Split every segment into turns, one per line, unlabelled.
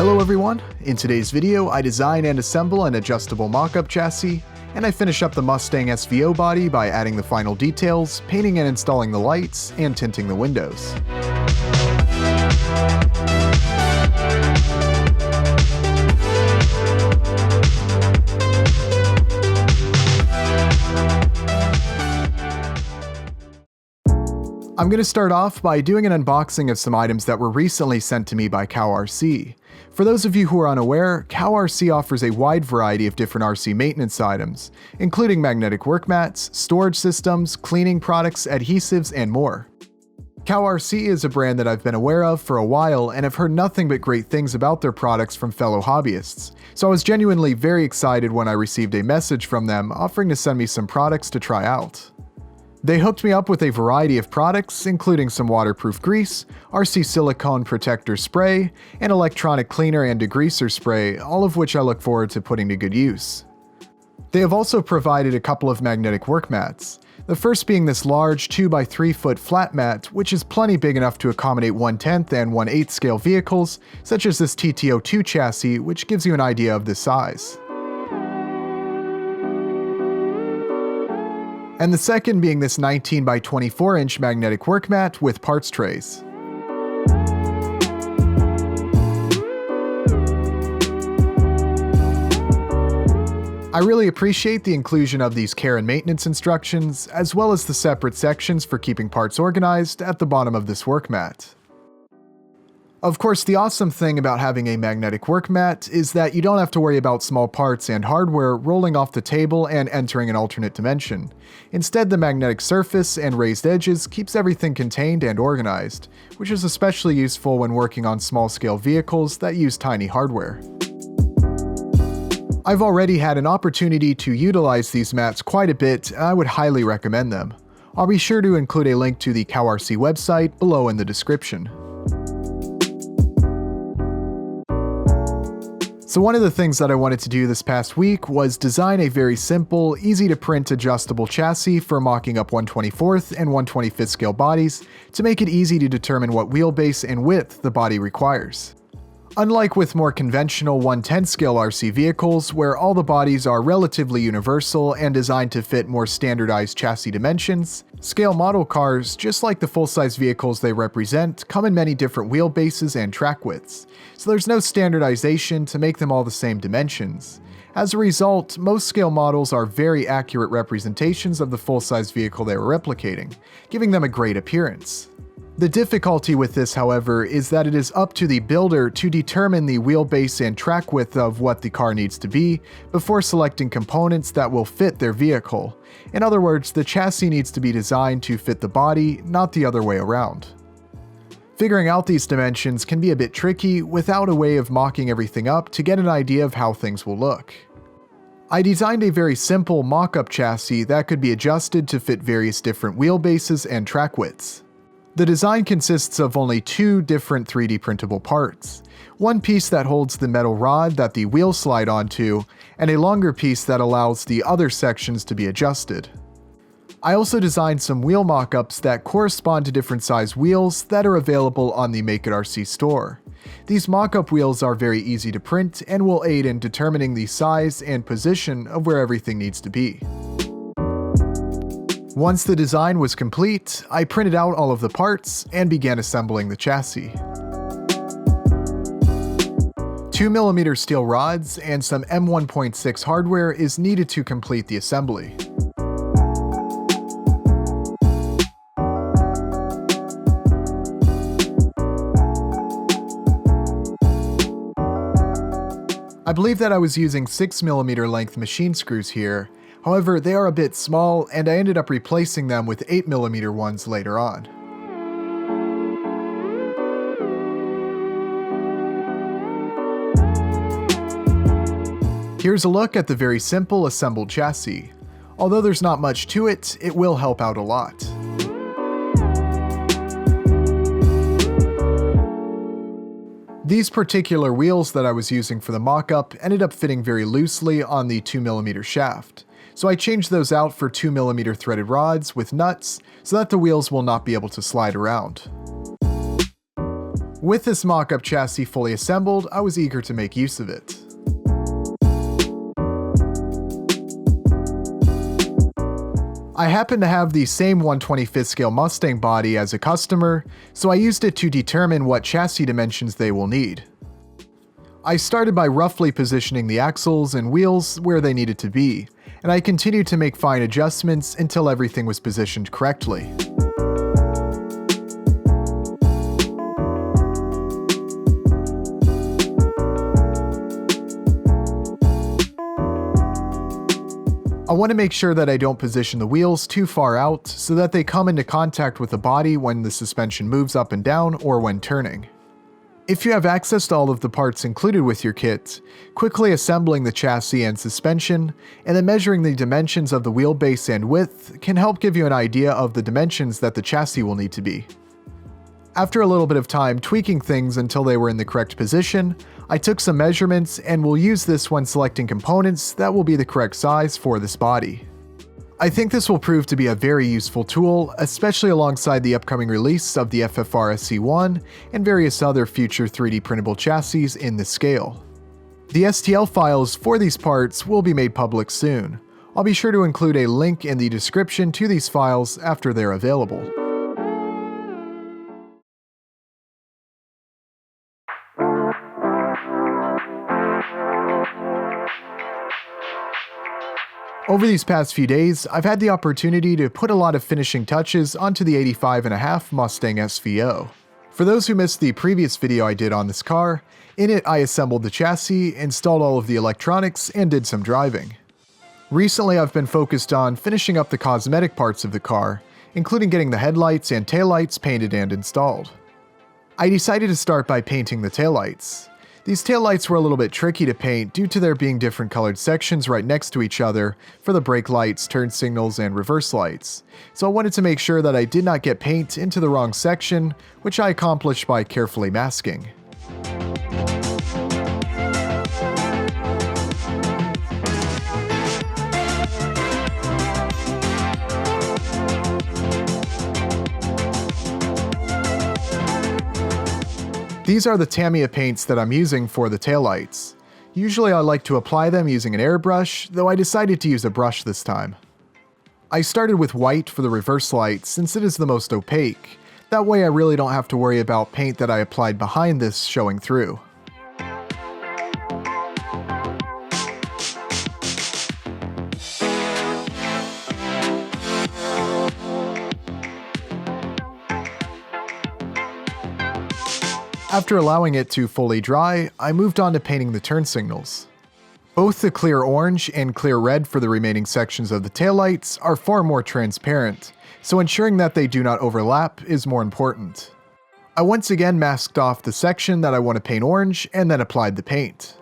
Hello everyone, in today's video I design and assemble an adjustable mock-up chassis, and I finish up the Mustang SVO body by adding the final details, painting and installing the lights, and tinting the windows. I'm going to start off by doing an unboxing of some items that were recently sent to me by CowRC. For those of you who are unaware, CowRC offers a wide variety of different RC maintenance items, including magnetic work mats, storage systems, cleaning products, adhesives, and more. CowRC is a brand that I've been aware of for a while and have heard nothing but great things about their products from fellow hobbyists, so I was genuinely very excited when I received a message from them offering to send me some products to try out. They hooked me up with a variety of products, including some waterproof grease, RC silicone protector spray, and electronic cleaner and degreaser spray, all of which I look forward to putting to good use. They have also provided a couple of magnetic work mats, the first being this large 2x3 foot flat mat, which is plenty big enough to accommodate 1/10 and 1/8 scale vehicles, such as this TTO2 chassis, which gives you an idea of the size. And the second being this 19x24 inch magnetic work mat with parts trays. I really appreciate the inclusion of these care and maintenance instructions, as well as the separate sections for keeping parts organized at the bottom of this work mat. Of course, the awesome thing about having a magnetic work mat is that you don't have to worry about small parts and hardware rolling off the table and entering an alternate dimension. Instead, the magnetic surface and raised edges keeps everything contained and organized, which is especially useful when working on small-scale vehicles that use tiny hardware. I've already had an opportunity to utilize these mats quite a bit, and I would highly recommend them. I'll be sure to include a link to the CowRC website below in the description. So one of the things that I wanted to do this past week was design a very simple, easy to print adjustable chassis for mocking up 1/24th and 1/25th scale bodies to make it easy to determine what wheelbase and width the body requires. Unlike with more conventional 1/10 scale RC vehicles, where all the bodies are relatively universal and designed to fit more standardized chassis dimensions, scale model cars, just like the full-size vehicles they represent, come in many different wheelbases and track widths, so there's no standardization to make them all the same dimensions. As a result, most scale models are very accurate representations of the full-size vehicle they are replicating, giving them a great appearance. The difficulty with this, however, is that it is up to the builder to determine the wheelbase and track width of what the car needs to be before selecting components that will fit their vehicle. In other words, the chassis needs to be designed to fit the body, not the other way around. Figuring out these dimensions can be a bit tricky without a way of mocking everything up to get an idea of how things will look. I designed a very simple mock-up chassis that could be adjusted to fit various different wheelbases and track widths. The design consists of only two different 3D printable parts. One piece that holds the metal rod that the wheels slide onto, and a longer piece that allows the other sections to be adjusted. I also designed some wheel mock-ups that correspond to different size wheels that are available on the Make It RC store. These mock-up wheels are very easy to print and will aid in determining the size and position of where everything needs to be. Once the design was complete, I printed out all of the parts and began assembling the chassis. 2mm steel rods and some M1.6 hardware is needed to complete the assembly. I believe that I was using 6mm length machine screws here. However, they are a bit small, and I ended up replacing them with 8mm ones later on. Here's a look at the very simple assembled chassis. Although there's not much to it, it will help out a lot. These particular wheels that I was using for the mock-up ended up fitting very loosely on the 2mm shaft. So I changed those out for 2mm threaded rods with nuts so that the wheels will not be able to slide around. With this mock-up chassis fully assembled, I was eager to make use of it. I happen to have the same 1/25th scale Mustang body as a customer, so I used it to determine what chassis dimensions they will need. I started by roughly positioning the axles and wheels where they needed to be, and I continued to make fine adjustments until everything was positioned correctly. I want to make sure that I don't position the wheels too far out so that they come into contact with the body when the suspension moves up and down or when turning. If you have access to all of the parts included with your kit, quickly assembling the chassis and suspension, and then measuring the dimensions of the wheelbase and width can help give you an idea of the dimensions that the chassis will need to be. After a little bit of time tweaking things until they were in the correct position, I took some measurements and will use this when selecting components that will be the correct size for this body. I think this will prove to be a very useful tool, especially alongside the upcoming release of the FFR SC1 and various other future 3D printable chassis in this scale. The STL files for these parts will be made public soon. I'll be sure to include a link in the description to these files after they're available. Over these past few days, I've had the opportunity to put a lot of finishing touches onto the 85.5 Mustang SVO. For those who missed the previous video I did on this car, in it I assembled the chassis, installed all of the electronics, and did some driving. Recently I've been focused on finishing up the cosmetic parts of the car, including getting the headlights and taillights painted and installed. I decided to start by painting the taillights. These taillights were a little bit tricky to paint due to there being different colored sections right next to each other for the brake lights, turn signals, and reverse lights. So I wanted to make sure that I did not get paint into the wrong section, which I accomplished by carefully masking. These are the Tamiya paints that I'm using for the taillights. Usually I like to apply them using an airbrush, though I decided to use a brush this time. I started with white for the reverse lights since it is the most opaque. That way I really don't have to worry about paint that I applied behind this showing through. After allowing it to fully dry, I moved on to painting the turn signals. Both the clear orange and clear red for the remaining sections of the taillights are far more transparent, so ensuring that they do not overlap is more important. I once again masked off the section that I want to paint orange and then applied the paint.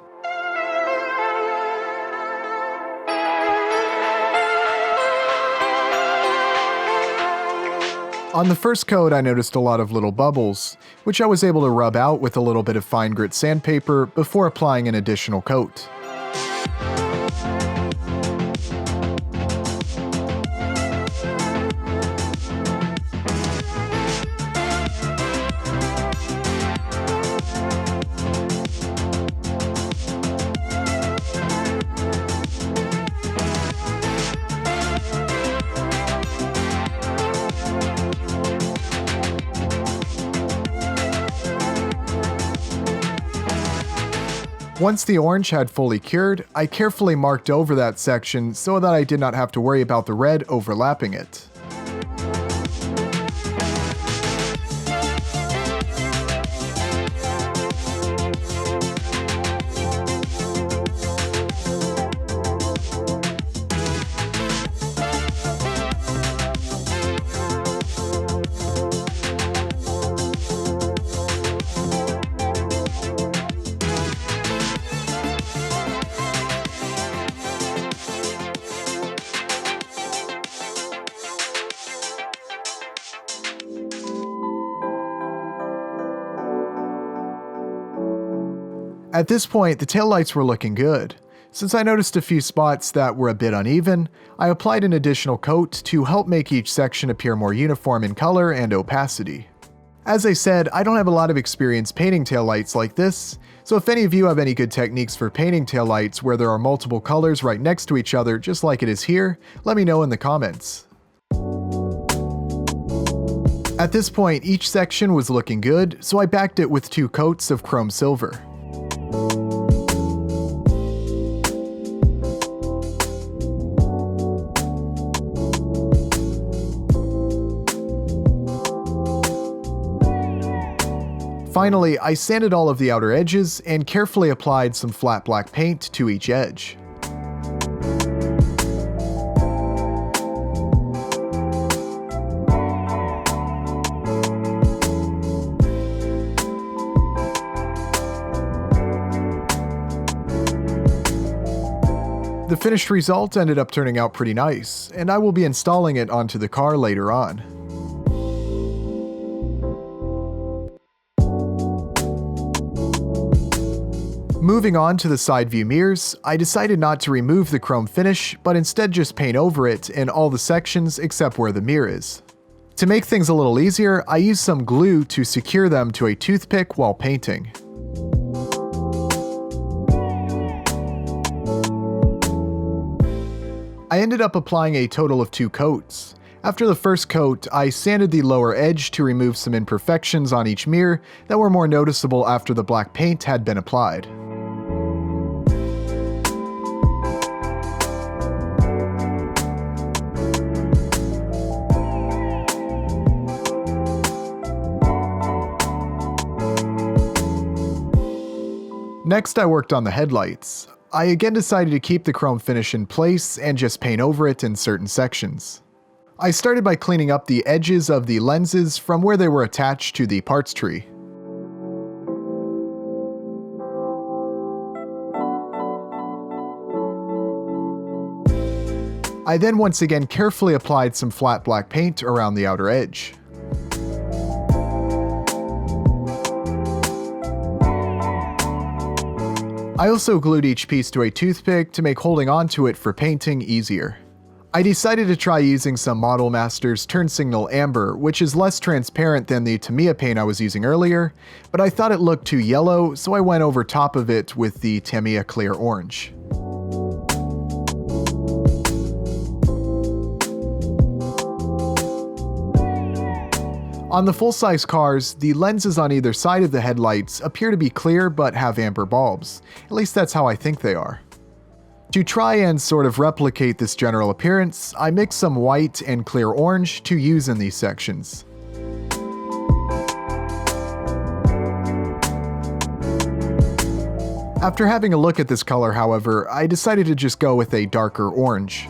On the first coat, I noticed a lot of little bubbles, which I was able to rub out with a little bit of fine grit sandpaper before applying an additional coat. Once the orange had fully cured, I carefully marked over that section so that I did not have to worry about the red overlapping it. At this point, the taillights were looking good. Since I noticed a few spots that were a bit uneven, I applied an additional coat to help make each section appear more uniform in color and opacity. As I said, I don't have a lot of experience painting taillights like this, so if any of you have any good techniques for painting taillights where there are multiple colors right next to each other just like it is here, let me know in the comments. At this point, each section was looking good, so I backed it with 2 coats of chrome silver. Finally, I sanded all of the outer edges and carefully applied some flat black paint to each edge. The finished result ended up turning out pretty nice, and I will be installing it onto the car later on. Moving on to the side view mirrors, I decided not to remove the chrome finish, but instead just paint over it in all the sections except where the mirror is. To make things a little easier, I used some glue to secure them to a toothpick while painting. I ended up applying a total of 2 coats. After the first coat, I sanded the lower edge to remove some imperfections on each mirror that were more noticeable after the black paint had been applied. Next, I worked on the headlights. I again decided to keep the chrome finish in place and just paint over it in certain sections. I started by cleaning up the edges of the lenses from where they were attached to the parts tree. I then once again carefully applied some flat black paint around the outer edge. I also glued each piece to a toothpick to make holding onto it for painting easier. I decided to try using some Model Masters Turn Signal Amber, which is less transparent than the Tamiya paint I was using earlier, but I thought it looked too yellow, so I went over top of it with the Tamiya Clear Orange. On the full-size cars, the lenses on either side of the headlights appear to be clear but have amber bulbs. At least that's how I think they are. To try and sort of replicate this general appearance, I mixed some white and clear orange to use in these sections. After having a look at this color, however, I decided to just go with a darker orange.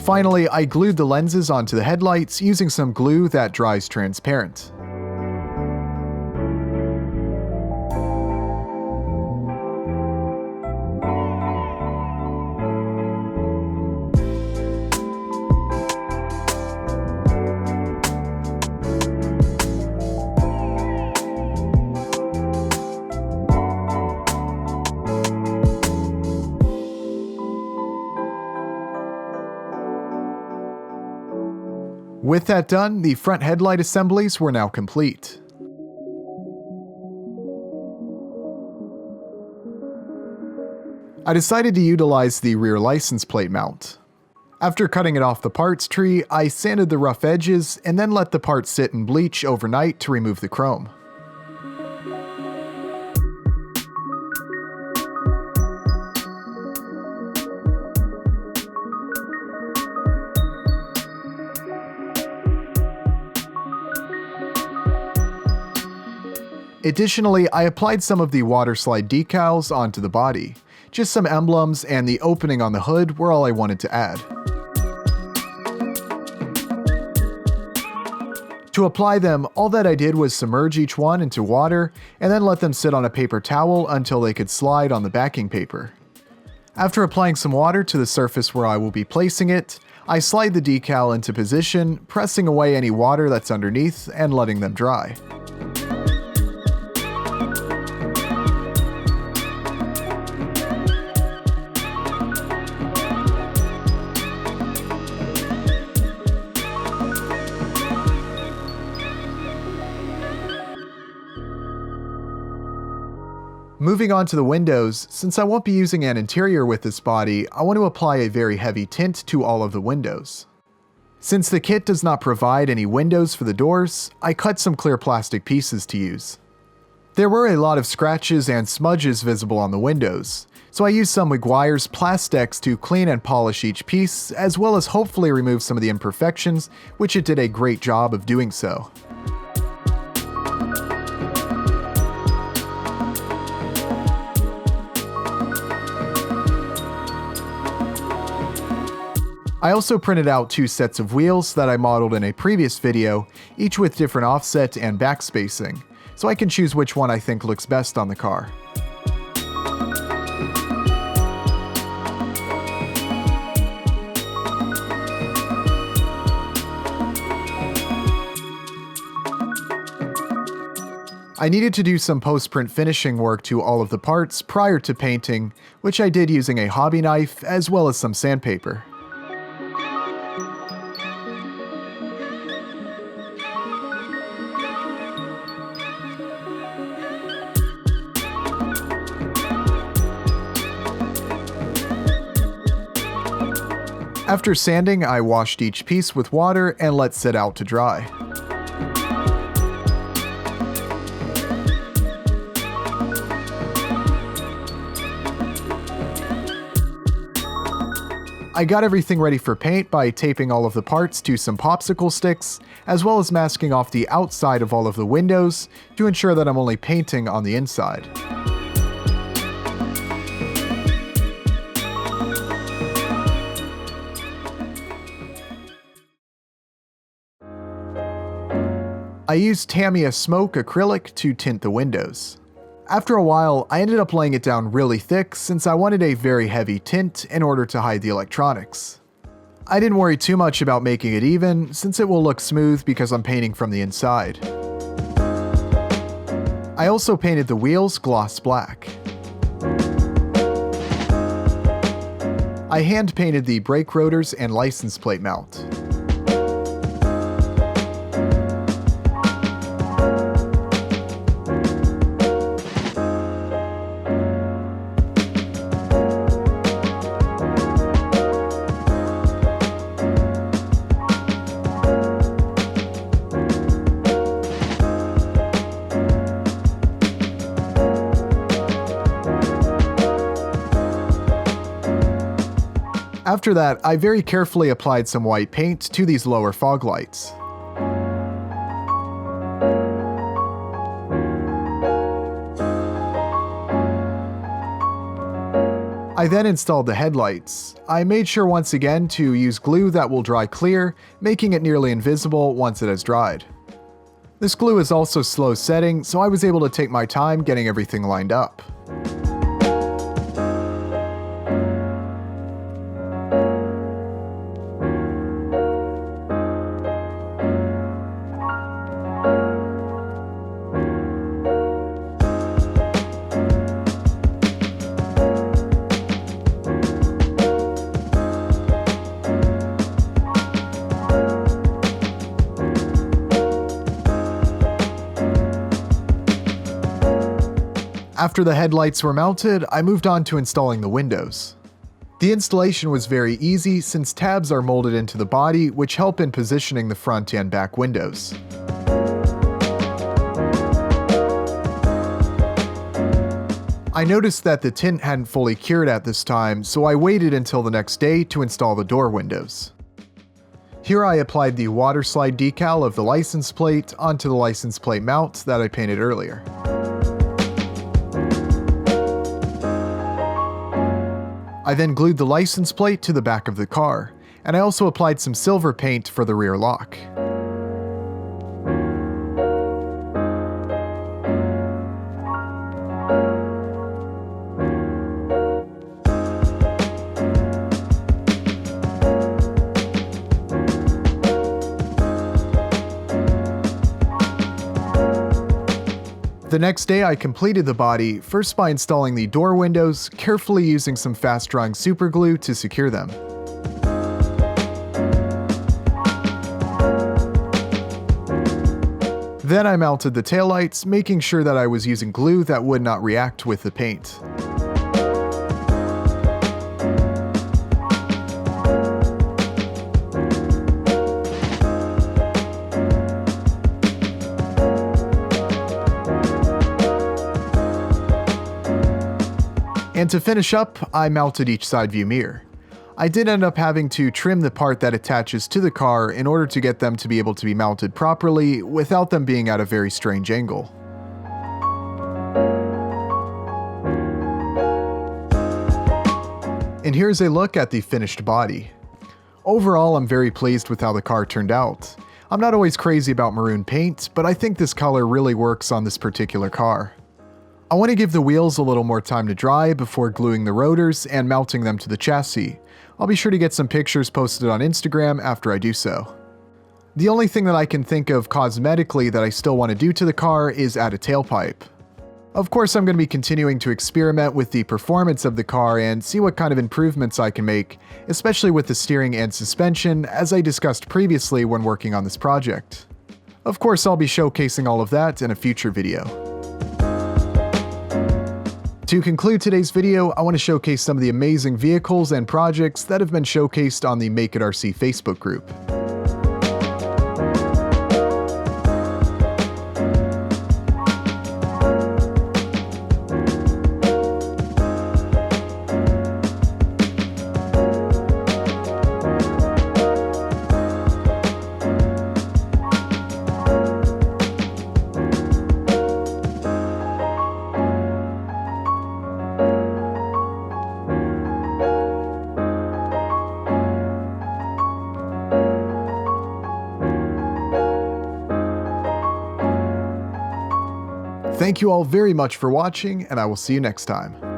Finally, I glued the lenses onto the headlights using some glue that dries transparent. With that done, the front headlight assemblies were now complete. I decided to utilize the rear license plate mount. After cutting it off the parts tree, I sanded the rough edges and then let the parts sit in bleach overnight to remove the chrome. Additionally, I applied some of the water slide decals onto the body. Just some emblems and the opening on the hood were all I wanted to add. To apply them, all that I did was submerge each one into water and then let them sit on a paper towel until they could slide on the backing paper. After applying some water to the surface where I will be placing it, I slide the decal into position, pressing away any water that's underneath and letting them dry. Moving on to the windows, since I won't be using an interior with this body, I want to apply a very heavy tint to all of the windows. Since the kit does not provide any windows for the doors, I cut some clear plastic pieces to use. There were a lot of scratches and smudges visible on the windows, so I used some Meguiar's Plastex to clean and polish each piece, as well as hopefully remove some of the imperfections, which it did a great job of doing so. I also printed out 2 sets of wheels that I modeled in a previous video, each with different offset and back spacing, so I can choose which one I think looks best on the car. I needed to do some post-print finishing work to all of the parts prior to painting, which I did using a hobby knife as well as some sandpaper. After sanding, I washed each piece with water and let sit out to dry. I got everything ready for paint by taping all of the parts to some popsicle sticks, as well as masking off the outside of all of the windows to ensure that I'm only painting on the inside. I used Tamiya Smoke acrylic to tint the windows. After a while, I ended up laying it down really thick since I wanted a very heavy tint in order to hide the electronics. I didn't worry too much about making it even since it will look smooth because I'm painting from the inside. I also painted the wheels gloss black. I hand painted the brake rotors and license plate mount. After that, I very carefully applied some white paint to these lower fog lights. I then installed the headlights. I made sure once again to use glue that will dry clear, making it nearly invisible once it has dried. This glue is also slow setting, so I was able to take my time getting everything lined up. After the headlights were mounted, I moved on to installing the windows. The installation was very easy since tabs are molded into the body, which help in positioning the front and back windows. I noticed that the tint hadn't fully cured at this time, so I waited until the next day to install the door windows. Here I applied the water slide decal of the license plate onto the license plate mount that I painted earlier. I then glued the license plate to the back of the car, and I also applied some silver paint for the rear lock. The next day I completed the body, first by installing the door windows, carefully using some fast-drying superglue to secure them. Then I mounted the taillights, making sure that I was using glue that would not react with the paint. And to finish up, I mounted each side view mirror. I did end up having to trim the part that attaches to the car in order to get them to be able to be mounted properly without them being at a very strange angle. And here's a look at the finished body. Overall, I'm very pleased with how the car turned out. I'm not always crazy about maroon paint, but I think this color really works on this particular car. I want to give the wheels a little more time to dry before gluing the rotors and mounting them to the chassis. I'll be sure to get some pictures posted on Instagram after I do so. The only thing that I can think of cosmetically that I still want to do to the car is add a tailpipe. Of course, I'm going to be continuing to experiment with the performance of the car and see what kind of improvements I can make, especially with the steering and suspension, as I discussed previously when working on this project. Of course, I'll be showcasing all of that in a future video. To conclude today's video, I want to showcase some of the amazing vehicles and projects that have been showcased on the Make It RC Facebook group. Thank you all very much for watching, and I will see you next time.